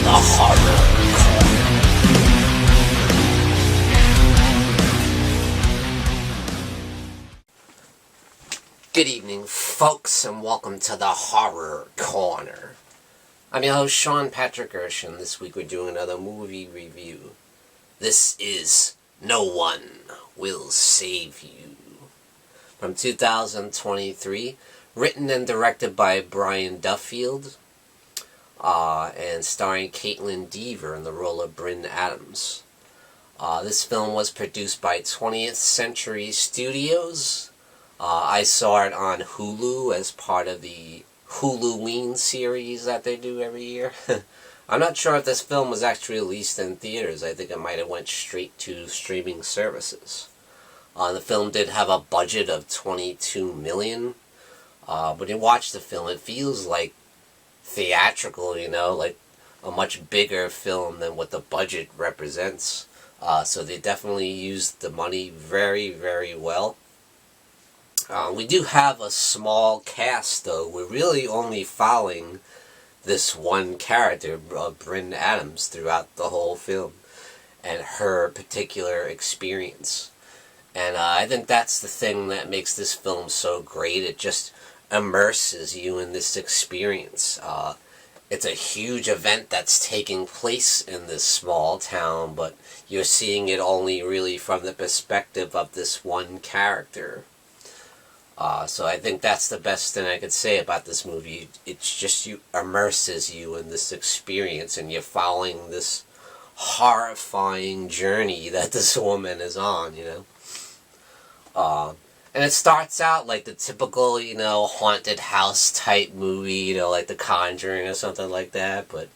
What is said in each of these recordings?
the horror. Good evening, folks, and welcome to the Horror Corner. I'm your host, Sean Patrick Gershon. This week we're doing another movie review. This is No One Will Save You, from 2023, written and directed by Brian Duffield, and starring Caitlin Dever in the role of Bryn Adams. This film was produced by 20th Century Studios. I saw it on Hulu as part of the Huluween series that they do every year. I'm not sure if this film was actually released in theaters. I think it might have went straight to streaming services. The film did have a budget of $22 million. But when you watch the film, it feels like theatrical, like a much bigger film than what the budget represents. So they definitely used the money very, very well. We do have a small cast, though. We're really only following this one character, Bryn Adams, throughout the whole film, and her particular experience. And I think that's the thing that makes this film so great. It just immerses you in this experience. It's a huge event that's taking place in this small town, but you're seeing it only really from the perspective of this one character. So I think that's the best thing I could say about this movie. It's just immerses you in this experience, and you're following this horrifying journey that this woman is on, And it starts out like the typical, haunted house type movie, like The Conjuring or something like that, but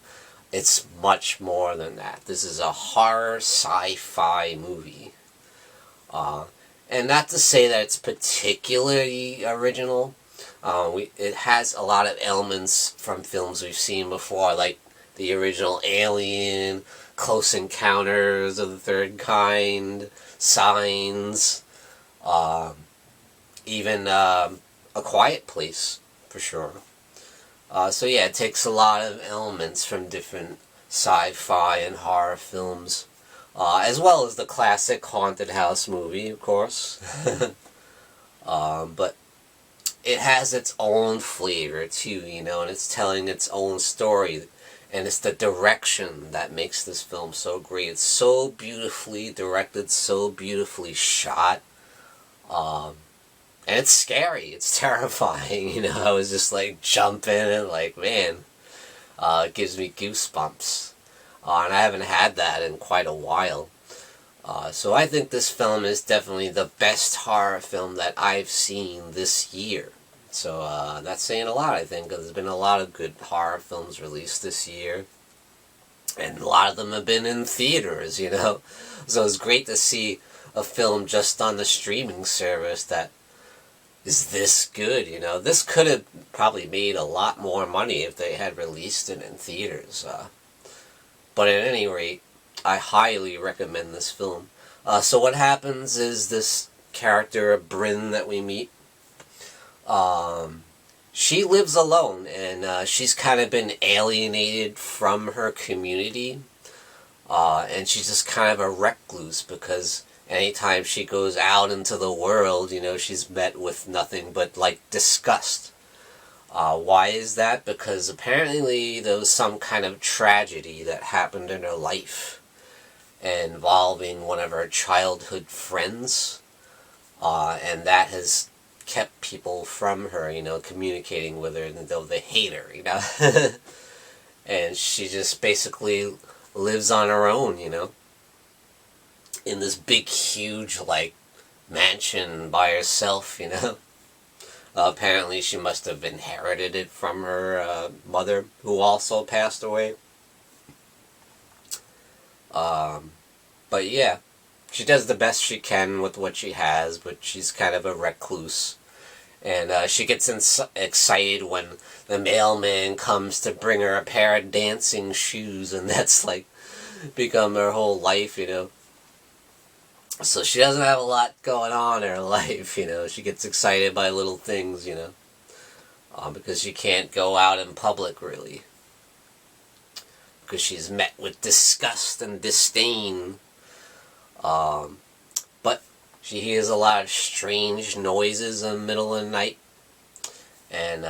it's much more than that. This is a horror sci-fi movie. And not to say that it's particularly original. It has a lot of elements from films we've seen before, like the original Alien, Close Encounters of the Third Kind, Signs, even A Quiet Place, for sure. So yeah, it takes a lot of elements from different sci-fi and horror films. As well as the classic haunted house movie, of course. But it has its own flavor, too, and it's telling its own story. And it's the direction that makes this film so great. It's so beautifully directed, so beautifully shot. And it's scary. It's terrifying, I was just, jumping and, man, it gives me goosebumps. And I haven't had that in quite a while. So I think this film is definitely the best horror film that I've seen this year. So that's saying a lot, I think, because there's been a lot of good horror films released this year. And a lot of them have been in theaters, So it's great to see a film just on the streaming service that is this good, This could have probably made a lot more money if they had released it in theaters. But at any rate, I highly recommend this film. So what happens is this character, Bryn, that we meet, she lives alone, and she's kind of been alienated from her community, and she's just kind of a recluse, because anytime she goes out into the world, she's met with nothing but, disgust. Why is that? Because apparently there was some kind of tragedy that happened in her life involving one of her childhood friends, and that has kept people from her, communicating with her, though they hate her, And she just basically lives on her own, in this big, huge, mansion by herself, Apparently she must have inherited it from her mother, who also passed away. But yeah, she does the best she can with what she has, but she's kind of a recluse. And she gets excited when the mailman comes to bring her a pair of dancing shoes, and that's become her whole life, So she doesn't have a lot going on in her life, She gets excited by little things, because she can't go out in public, really. because she's met with disgust and disdain. But she hears a lot of strange noises in the middle of the night, and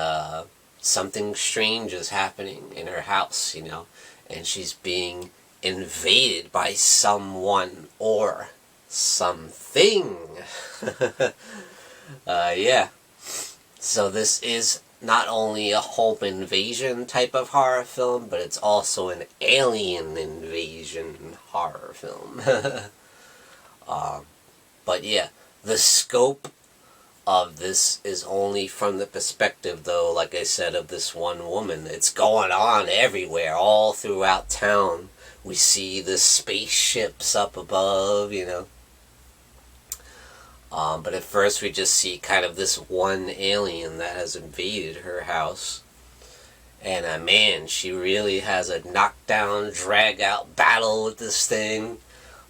something strange is happening in her house, and she's being invaded by someone or something. Yeah. So this is not only a home invasion type of horror film, but it's also an alien invasion horror film. But yeah, the scope of this is only from the perspective, though, like I said, of this one woman. It's going on everywhere, all throughout town. We see the spaceships up above, But at first we just see kind of this one alien that has invaded her house. And man, she really has a knockdown, drag-out battle with this thing.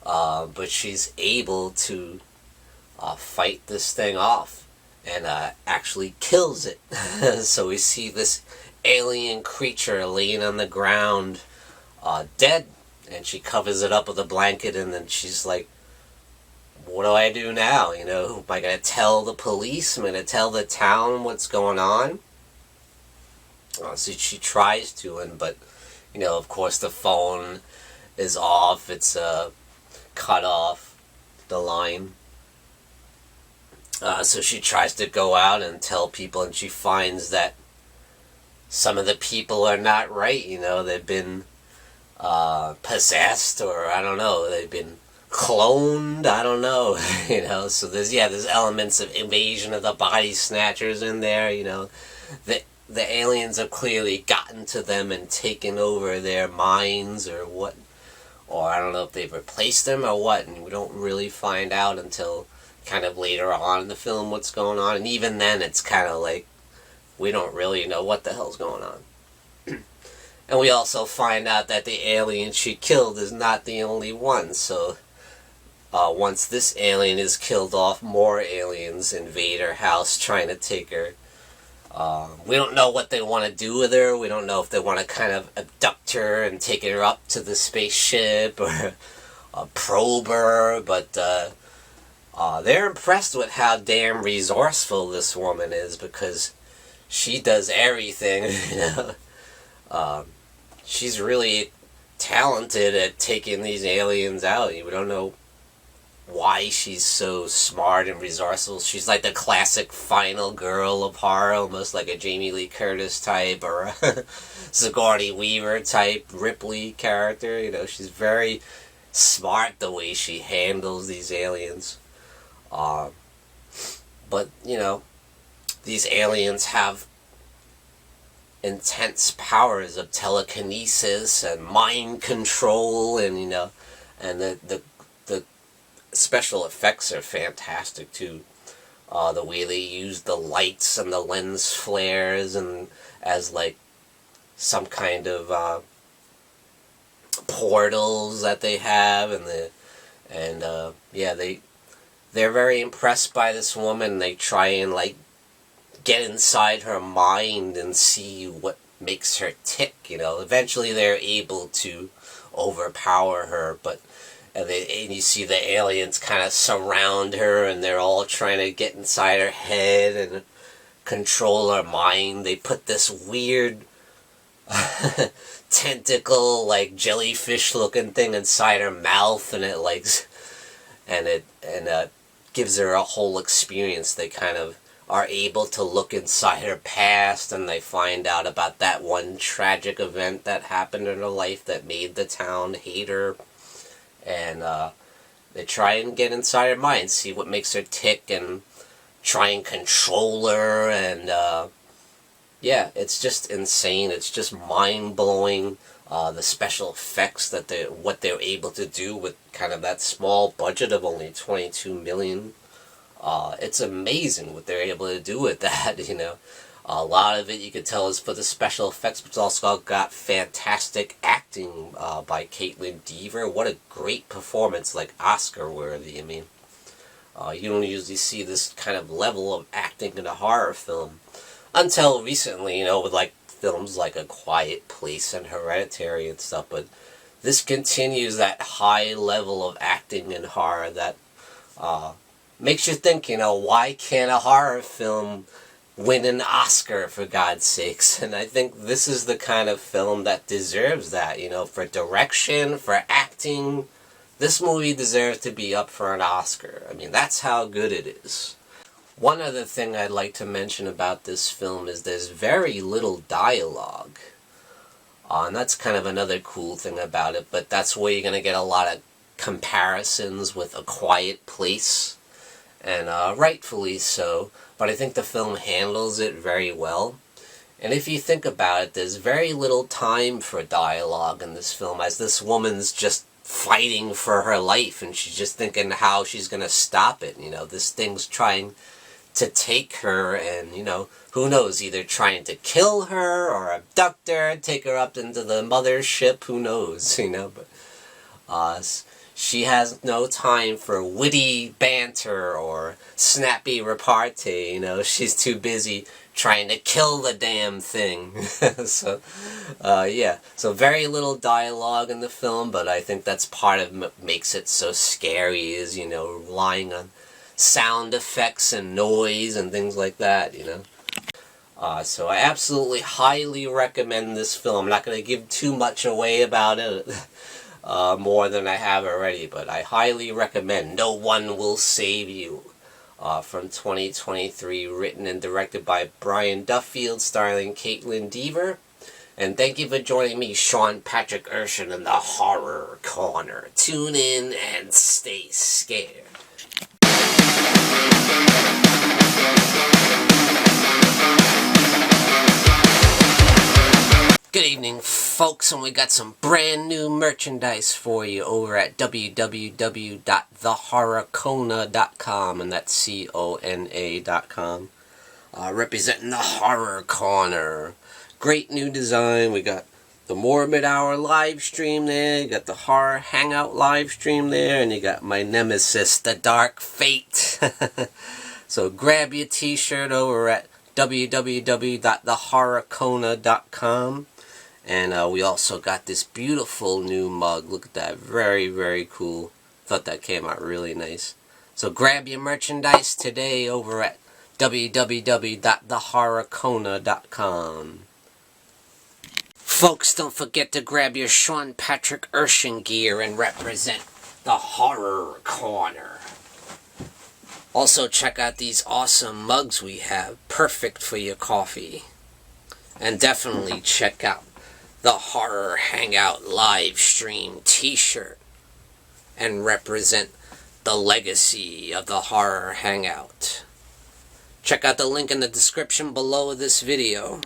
But she's able to fight this thing off and actually kills it. So we see this alien creature laying on the ground, dead. And she covers it up with a blanket, and then she's like, what do I do now? Am I going to tell the police? Am I going to tell the town what's going on? So she tries to, but, of course the phone is off. It's cut off, the line. So she tries to go out and tell people, and she finds that some of the people are not right. They've been possessed, or I don't know, they've been cloned, I don't know, so there's elements of invasion of the body snatchers in there, the aliens have clearly gotten to them and taken over their minds, or what, or I don't know if they've replaced them or what, and we don't really find out until kind of later on in the film what's going on, and even then it's kind of like, we don't really know what the hell's going on. And we also find out that the alien she killed is not the only one. So once this alien is killed off, more aliens invade her house trying to take her. We don't know what they want to do with her. We don't know if they want to kind of abduct her and take her up to the spaceship or probe her. But they're impressed with how damn resourceful this woman is, because she does everything, she's really talented at taking these aliens out. We don't know why she's so smart and resourceful. She's like the classic final girl of horror, almost like a Jamie Lee Curtis type or a Sigourney Weaver type Ripley character. She's very smart the way she handles these aliens. But, these aliens have intense powers of telekinesis and mind control, and and the special effects are fantastic too. The way they use the lights and the lens flares and as like some kind of portals that they have, and they're very impressed by this woman. They try and get inside her mind and see what makes her tick, Eventually they're able to overpower her, and you see the aliens kind of surround her, and they're all trying to get inside her head and control her mind. They put this weird tentacle, jellyfish looking thing inside her mouth, and it gives her a whole experience. They kind of are able to look inside her past, and they find out about that one tragic event that happened in her life that made the town hate her. And they try and get inside her mind, see what makes her tick, and try and control her. And it's just insane. It's just mind-blowing. The special effects what they're able to do with kind of that small budget of only $22 million. It's amazing what they're able to do with that, A lot of it you can tell is for the special effects, but it's also got fantastic acting by Caitlin Dever. What a great performance, Oscar-worthy. You don't usually see this kind of level of acting in a horror film until recently, with films like A Quiet Place and Hereditary and stuff, but this continues that high level of acting in horror that makes you think, why can't a horror film win an Oscar, for God's sakes? And I think this is the kind of film that deserves that, for direction, for acting. This movie deserves to be up for an Oscar. I mean, that's how good it is. One other thing I'd like to mention about this film is there's very little dialogue. And that's kind of another cool thing about it, but that's where you're going to get a lot of comparisons with A Quiet Place, and rightfully so, but I think the film handles it very well. And if you think about it, there's very little time for dialogue in this film, as this woman's just fighting for her life, and she's just thinking how she's going to stop it. This thing's trying to take her, and, who knows, either trying to kill her or abduct her, take her up into the mothership, who knows, but she has no time for witty banter or snappy repartee, she's too busy trying to kill the damn thing. So very little dialogue in the film, but I think that's part of what makes it so scary, is, relying on sound effects and noise and things like that, So I absolutely highly recommend this film. I'm not going to give too much away about it, more than I have already, but I highly recommend No One Will Save You, from 2023, written and directed by Brian Duffield, starring Caitlin Dever. And thank you for joining me, Sean Patrick Urshan, in the Horror Corner. Tune in and stay scared. Good evening, folks, and we got some brand new merchandise for you over at www.thehorrorcona.com, and that's CONA.com. Representing the Horror Corner. Great new design. We got the Morbid Hour live stream there, you got the Horror Hangout live stream there, and you got my nemesis, the Dark Fate. So grab your t-shirt over at www.thehorrorcona.com. And we also got this beautiful new mug. Look at that. Very, very cool. Thought that came out really nice. So grab your merchandise today over at www.thehorrorcona.com. Folks, don't forget to grab your Sean Patrick Urshan gear and represent the Horror Corner. Also, check out these awesome mugs we have. Perfect for your coffee. And definitely check out the Horror Hangout live stream t-shirt and represent the legacy of the Horror Hangout. Check out the link in the description below this video.